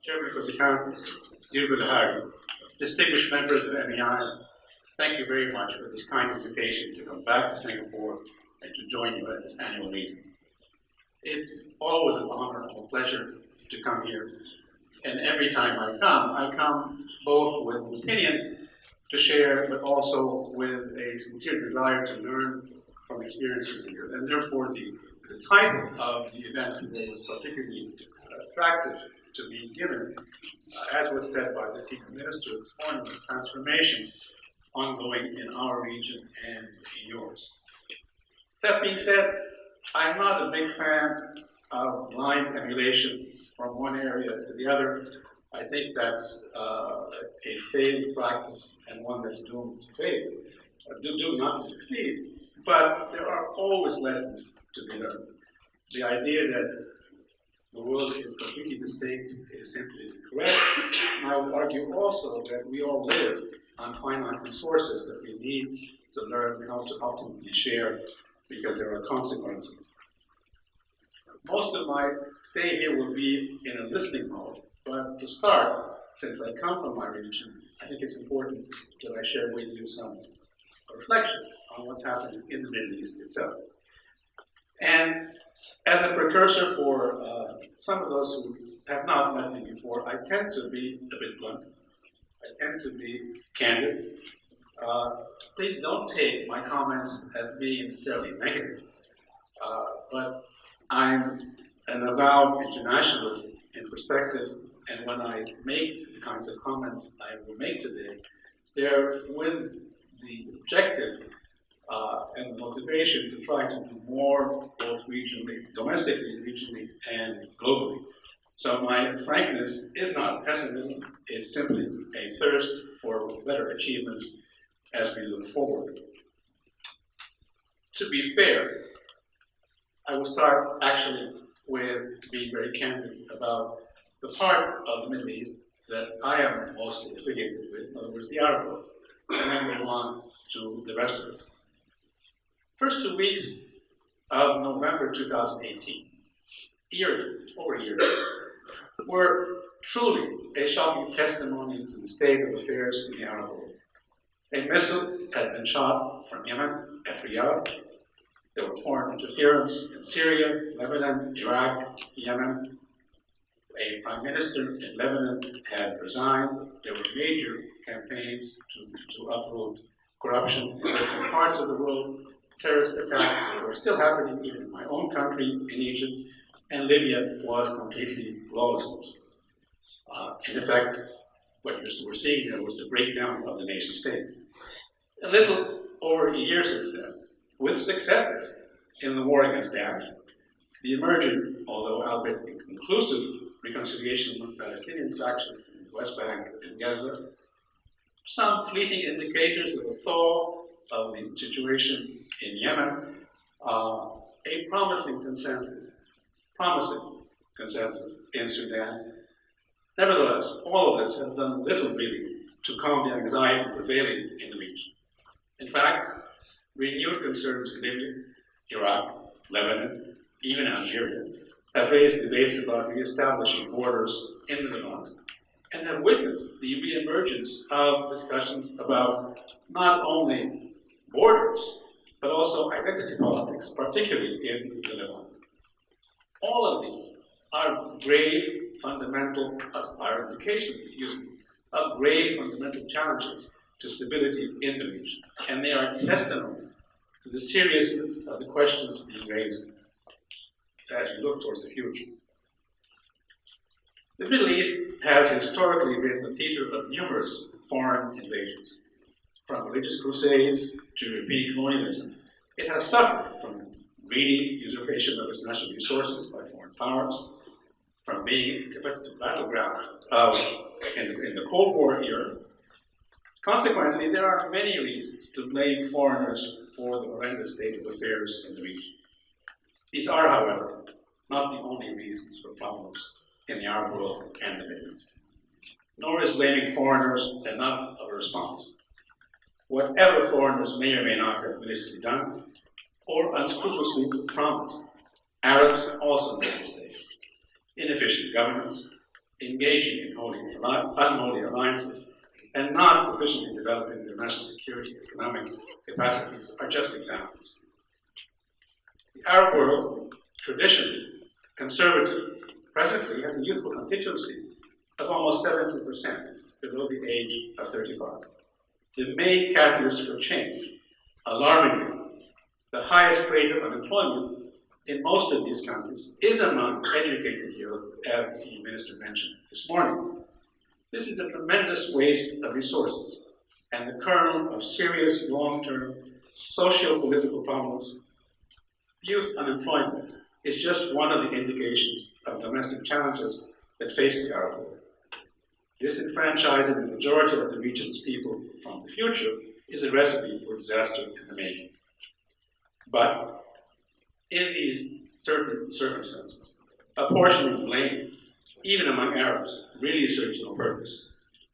Chairman Kozikan, dear Gulahari, distinguished members of MEI, thank you very much for this kind invitation to come back to Singapore and to join you at this annual meeting. It's always an honor and a pleasure to come here. And every time I come both with an opinion to share, but also with a sincere desire to learn from experiences here. And therefore, the title of the event today was particularly attractive to be given, as was said by the Senior Minister this morning, transformations ongoing in our region and in yours. That being said, I'm not a big fan of blind emulation from one area to the other. I think that's a failed practice and one that's doomed to fail, or doomed not to succeed. But there are always lessons to be learned. The idea that the world is completely distinct is simply incorrect. And I would argue also that we all live on finite resources that we need to learn how to ultimately share because there are consequences. Most of my stay here will be in a listening mode, but to start, since I come from my region, I think it's important that I share with you some reflections on what's happening in the Middle East itself. And as a precursor for some of those who have not met me before, I tend to be a bit blunt. I tend to be candid. Please don't take my comments as being necessarily negative, but I'm an avowed internationalist in perspective, and when I make the kinds of comments I will make today, they're with the objective and the motivation to try to do more, both regionally, domestically, regionally, and globally. So my frankness is not pessimism, it's simply a thirst for better achievements as we look forward. To be fair, I will start actually with being very candid about the part of the Middle East that I am mostly affiliated with, in other words, the Arab world, and then move on to the rest of it. First 2 weeks of November 2018, over a year ago, were truly a shocking testimony to the state of affairs in the Arab world. A missile had been shot from Yemen at Riyadh. There were foreign interference in Syria, Lebanon, Iraq, Yemen. A prime minister in Lebanon had resigned. There were major campaigns to uproot corruption in different parts of the world. Terrorist attacks were still happening even in my own country, in Egypt, and Libya was completely lawlessness. In effect, what we're seeing here was the breakdown of the nation state. A little over a year since then, with successes in the war against Daesh, the emerging, although albeit inconclusive, reconciliation among Palestinian factions in the West Bank and Gaza, some fleeting indicators of a thaw of the situation in Yemen, a promising consensus in Sudan. Nevertheless, all of this has done little really to calm the anxiety prevailing in the region. In fact, renewed concerns in Libya, Iraq, Lebanon, even Algeria, have raised debates about re-establishing borders in the Levant, and have witnessed the re-emergence of discussions about not only borders, but also identity politics, particularly in the Levant. All of these are grave fundamental, are indications, of grave fundamental challenges to stability in the region, and they are testimony to the seriousness of the questions being raised as we look towards the future. The Middle East has historically been the theater of numerous foreign invasions. From religious crusades to European colonialism, it has suffered from greedy usurpation of its natural resources by foreign powers, from being a competitive battleground in the Cold War era. Consequently, there are many reasons to blame foreigners for the horrendous state of affairs in the region. These are, however, not the only reasons for problems in the Arab world and the Middle East. Nor is blaming foreigners enough of a response. Whatever foreigners may or may not have maliciously done, or unscrupulously promised, Arabs also made mistakes. Inefficient governance, engaging in unholy alliances, and not sufficiently developing their national security and economic capacities are just examples. The Arab world, traditionally conservative, presently has a youthful constituency of almost 70% below the age of 35. The main catalyst for change, alarmingly, the highest rate of unemployment in most of these countries is among educated youth, as the Minister mentioned this morning. This is a tremendous waste of resources and the kernel of serious long-term socio-political problems. Youth unemployment is just one of the indications of domestic challenges that face the Arab world. Disenfranchising the majority of the region's people from the future is a recipe for disaster in the making. But in these certain circumstances, apportioning blame, even among Arabs, really serves no purpose.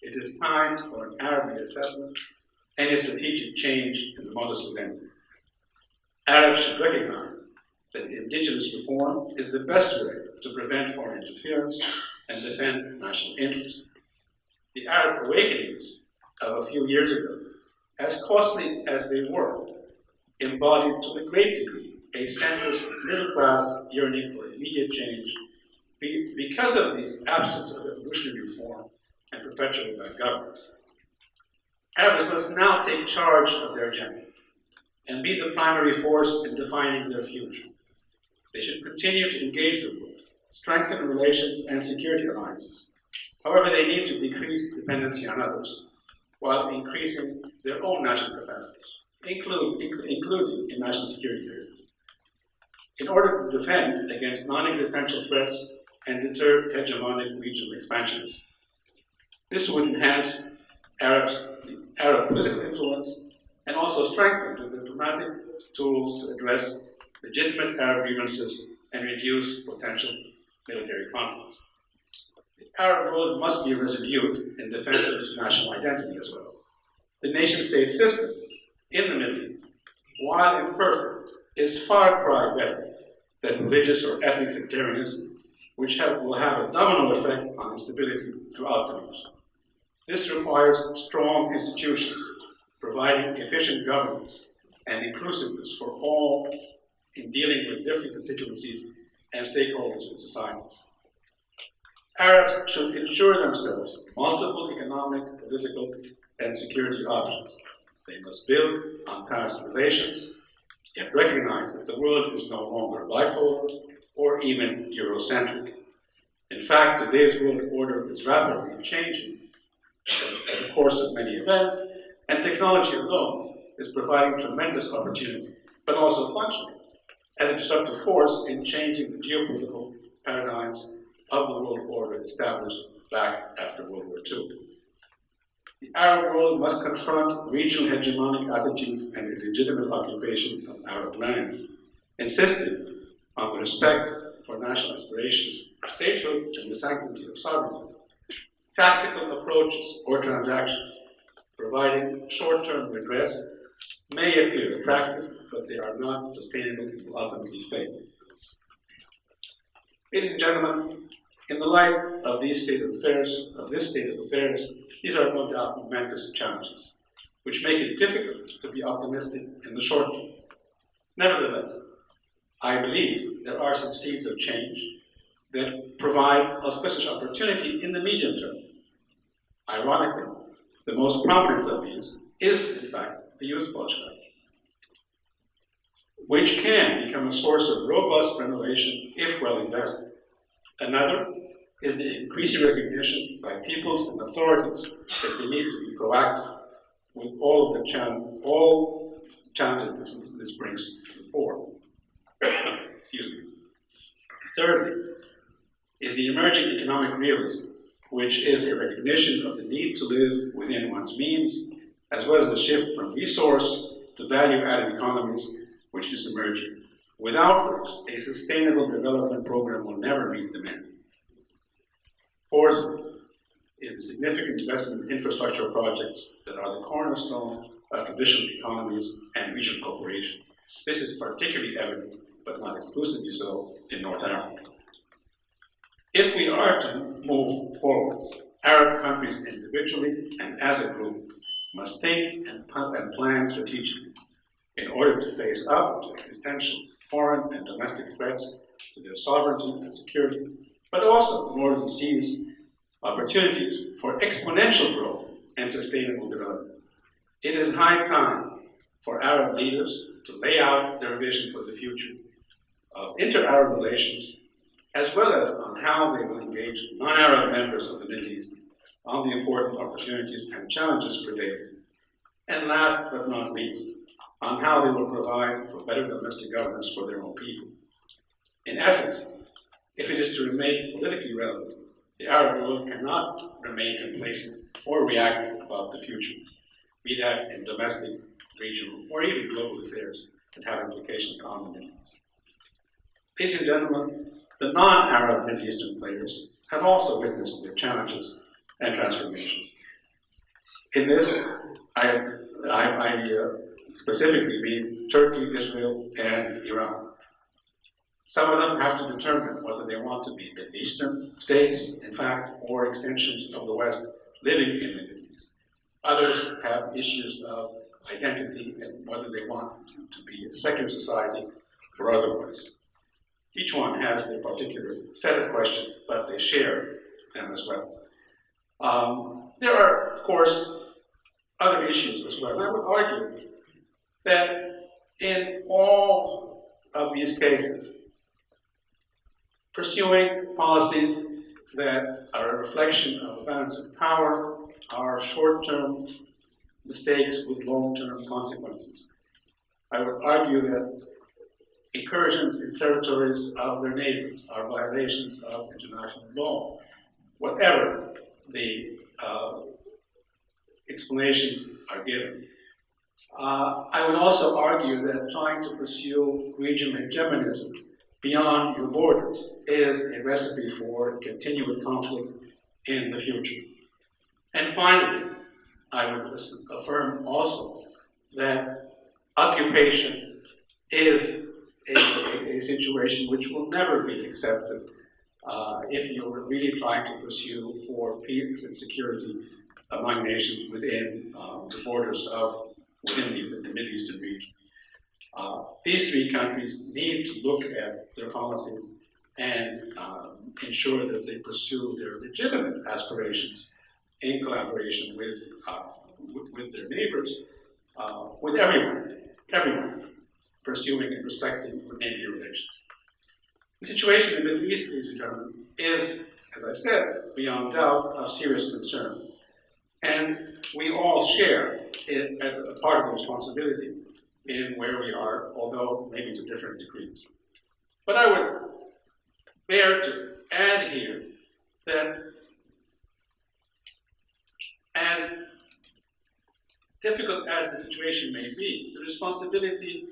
It is time for an Arab reassessment and a strategic change in the modus vivendi. Arabs should recognize that indigenous reform is the best way to prevent foreign interference and defend national interests. The Arab awakenings of a few years ago, as costly as they were, embodied to a great degree a centrist middle-class yearning for immediate change because of the absence of revolutionary reform and perpetuated by governments. Arabs must now take charge of their agenda and be the primary force in defining their future. They should continue to engage the world, strengthen relations and security alliances. However, they need to decrease dependency on others while increasing their own national capacities, including in national security areas, in order to defend against non-existential threats and deter hegemonic regional expansions. This would enhance Arab political influence and also strengthen the diplomatic tools to address legitimate Arab grievances and reduce potential military conflicts. The Arab world must be resolute in defense of its national identity as well. The nation-state system in the Middle East, while imperfect, is far cry better than religious or ethnic sectarianism, which will have a domino effect on instability throughout the region. This requires strong institutions, providing efficient governance and inclusiveness for all in dealing with different constituencies and stakeholders in society. Arabs should ensure themselves multiple economic, political, and security options. They must build on past relations, yet recognize that the world is no longer bipolar or even Eurocentric. In fact, today's world order is rapidly changing in the course of many events, and technology alone is providing tremendous opportunity, but also functioning as a disruptive force in changing the geopolitical paradigms of the world order established back after World War II. The Arab world must confront regional hegemonic attitudes and the legitimate occupation of Arab lands, insisting on the respect for national aspirations, statehood, and the sanctity of sovereignty. Tactical approaches or transactions providing short-term redress may appear attractive, but they are not sustainable and will ultimately fail. Ladies and gentlemen, in the light of this state of affairs, these are no doubt momentous challenges, which make it difficult to be optimistic in the short term. Nevertheless, I believe there are some seeds of change that provide auspicious opportunity in the medium term. Ironically, the most prominent of these is, in fact, the youth Bolshevik, which can become a source of robust renovation if well invested. Another is the increasing recognition by peoples and authorities that they need to be proactive with all challenges this brings to the fore. Excuse me. Thirdly, is the emerging economic realism, which is a recognition of the need to live within one's means, as well as the shift from resource to value-added economies, which is emerging, without which a sustainable development program will never meet demand. Fourthly, is the significant investment in infrastructure projects that are the cornerstone of traditional economies and regional cooperation. This is particularly evident, but not exclusively so, in North Africa. If we are to move forward. Arab countries individually and as a group must think and plan strategically in order to face up to existential foreign and domestic threats to their sovereignty and security, but also in order to seize opportunities for exponential growth and sustainable development. It is high time for Arab leaders to lay out their vision for the future of inter-Arab relations, as well as on how they will engage non-Arab members of the Middle East on the important opportunities and challenges prevailing. And last but not least, on how they will provide for better domestic governance for their own people. In essence, if it is to remain politically relevant, the Arab world cannot remain complacent or reactive about the future, be that in domestic, regional, or even global affairs that have implications on the Middle East. Ladies and gentlemen, the non-Arab Middle Eastern players have also witnessed their challenges and transformations. In this, I specifically mean Turkey, Israel, and Iran. Some of them have to determine whether they want to be Middle Eastern states, in fact, or extensions of the West living in the Middle East. Others have issues of identity and whether they want to be a secular society or otherwise. Each one has their particular set of questions, but they share them as well. There are, of course, other issues as well. I would argue that in all of these cases, pursuing policies that are a reflection of a balance of power are short-term mistakes with long-term consequences. I would argue that incursions in territories of their neighbors are violations of international law, whatever the explanations are given. I would also argue that trying to pursue regional hegemonism beyond your borders is a recipe for continued conflict in the future. And finally, I would affirm also that occupation is a situation which will never be accepted if you're really trying to pursue for peace and security among nations within the borders of within the Middle Eastern region. These three countries need to look at their policies and ensure that they pursue their legitimate aspirations in collaboration with their neighbors, with everyone pursuing and respecting neighborly relations. The situation in the Middle East, ladies and gentlemen, is, as I said, beyond doubt, of serious concern. And we all share a part of the responsibility in where we are, although maybe to different degrees. But I would bear to add here that as difficult as the situation may be, the responsibility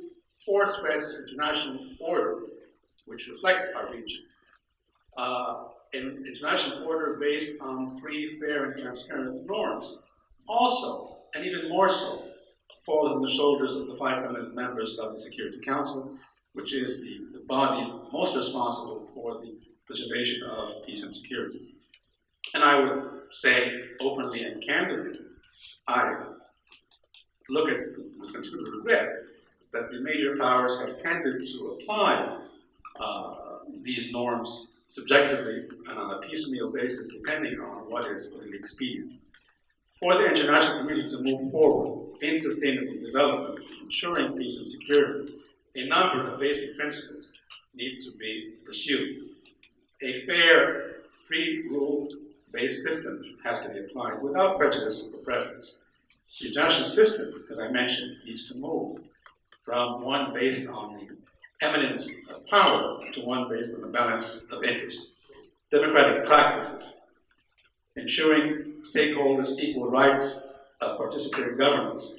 for threats to international order, which reflects our region, an international order based on free, fair, and transparent norms, also, and even more so, falls on the shoulders of the 500 members of the Security Council, which is the body most responsible for the preservation of peace and security. And I would say openly and candidly, I look at with considerable regret that the major powers have tended to apply these norms subjectively and on a piecemeal basis, depending on what is politically expedient. For the international community to move forward in sustainable development, ensuring peace and security, a number of basic principles need to be pursued. A fair, free rule-based system has to be applied without prejudice or preference. The international system, as I mentioned, needs to move from one based on the eminence of power to one based on the balance of interest. Democratic practices, ensuring stakeholders equal rights of participatory governance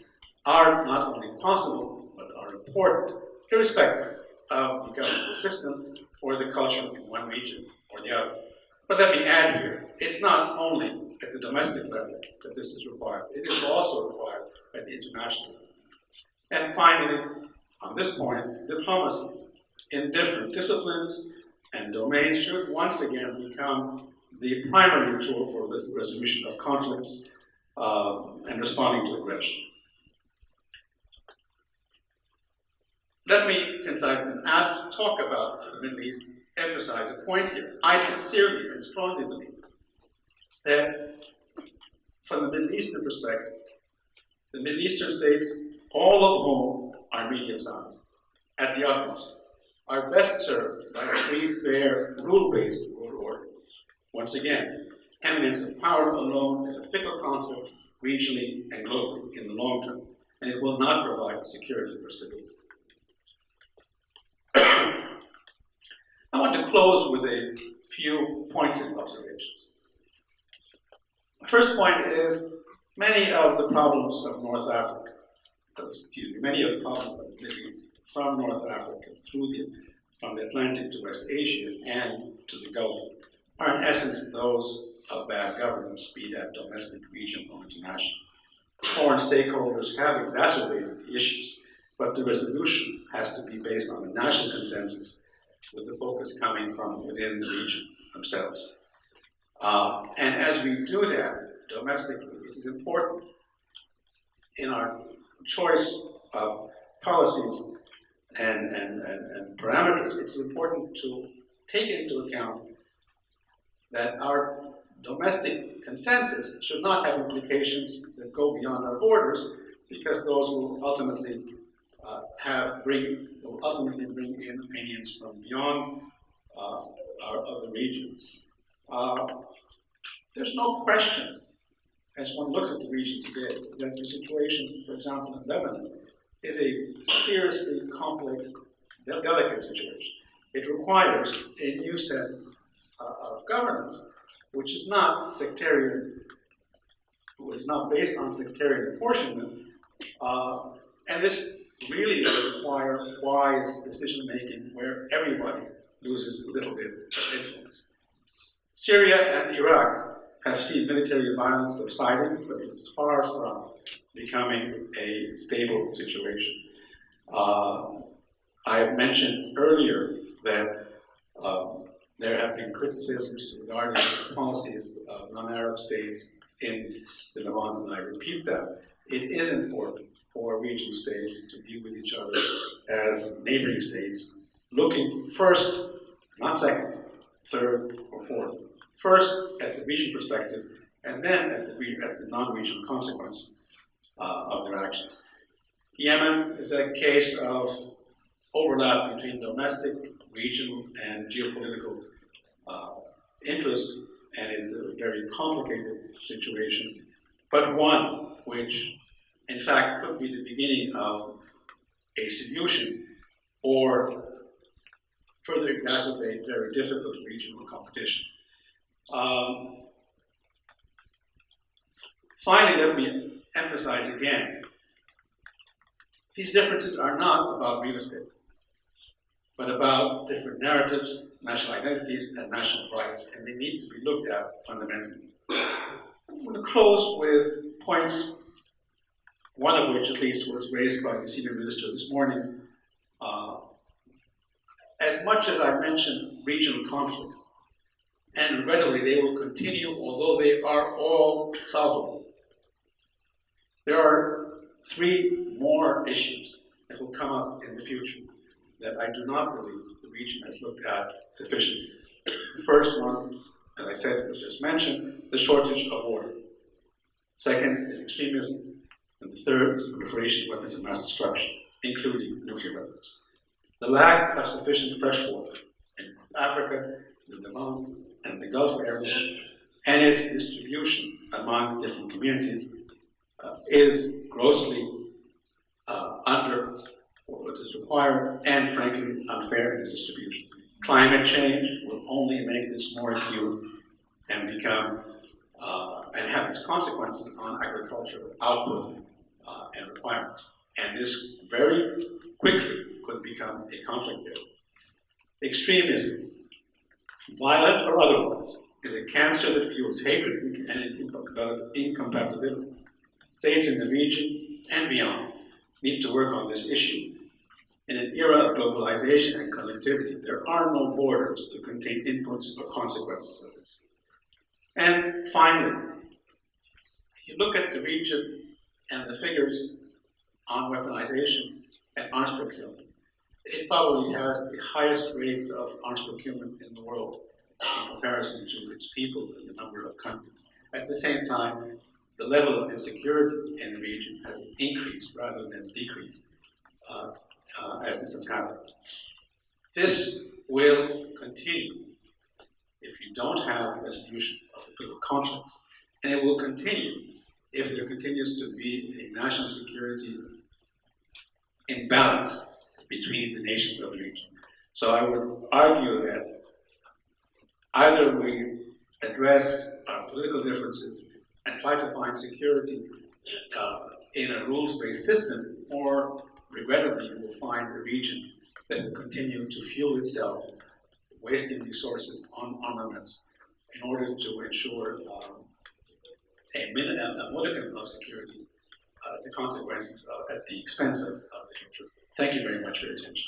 are not only possible, but are important, irrespective of the government system or the culture in one region or the other. But let me add here, it's not only at the domestic level that this is required, it is also required at the international level. And finally, on this point, diplomacy in different disciplines and domains should once again become the primary tool for the resolution of conflicts and responding to aggression. Let me, since I've been asked to talk about the Middle East, emphasize a point here. I sincerely and strongly believe that from the Middle Eastern perspective, the Middle Eastern states, all of whom are medium-sized, at the utmost, are best served by a free, fair, rule-based world order. Once again, eminence of power alone is a fickle concept regionally and globally in the long term, and it will not provide security or stability. I want to close with a few pointed observations. The first point is many of the problems of North Africa, many of the problems of the Middle East from North Africa from the Atlantic to West Asia and to the Gulf are in essence those of bad governance, be that domestic, regional, or international. Foreign stakeholders have exacerbated the issues, but the resolution has to be based on a national consensus with the focus coming from within the region themselves. And as we do that domestically, it is important in our choice of policies and parameters, it's important to take into account that our domestic consensus should not have implications that go beyond our borders, because those will ultimately bring in opinions from beyond the region. There's no question, as one looks at the region today, that the situation, for example, in Lebanon, is a seriously complex, delicate situation. It requires a new set of governance, which is not sectarian, which is not based on sectarian apportionment, and this really does require wise decision-making where everybody loses a little bit of influence. Syria and Iraq have seen military violence subsiding, but it's far from becoming a stable situation. I have mentioned earlier that there have been criticisms regarding the policies of non-Arab states in the Levant, and I repeat that. It is important for regional states to deal with each other as neighboring states, looking first, not second, third, or fourth. First at the region perspective, and then at the non-regional consequence of their actions. Yemen is a case of overlap between domestic, regional, and geopolitical interests, and it's a very complicated situation, but one which, in fact, could be the beginning of a solution or further exacerbate very difficult regional competition. Finally, let me emphasize again, these differences are not about real estate, but about different narratives, national identities, and national rights, and they need to be looked at fundamentally. I'm going to close with points, one of which at least was raised by the senior minister this morning. As much as I mentioned regional conflicts, and readily they will continue, although they are all solvable, there are three more issues that will come up in the future that I do not believe the region has looked at sufficiently. The first one, as I said, was just mentioned, the shortage of water. Second is extremism, and the third is the proliferation of weapons of mass destruction, including nuclear weapons. The lack of sufficient fresh water in Africa, the Levant, and the Gulf area, and its distribution among different communities is grossly under what is required, and frankly unfair in its distribution. Climate change will only make this more acute and become and have its consequences on agricultural output and requirements. And this very quickly could become a conflict area. Extremism, violent or otherwise, is a cancer that fuels hatred and incompatibility. States in the region and beyond need to work on this issue. In an era of globalization and connectivity, there are no borders to contain inputs or consequences of this. And finally, if you look at the region and the figures on weaponization and arms procurement, it probably has the highest rate of arms procurement in the world in comparison to its people and the number of countries. At the same time, the level of insecurity in the region has increased rather than decreased as this has happened. This will continue if you don't have resolution of the political conflicts, and it will continue if there continues to be a national security imbalance between the nations of the region. So I would argue that either we address our political differences and try to find security in a rules-based system, or regrettably we will find a region that will continue to fuel itself, wasting resources on armaments in order to ensure a modicum of security, the consequences at the expense of the future. Thank you very much for your attention.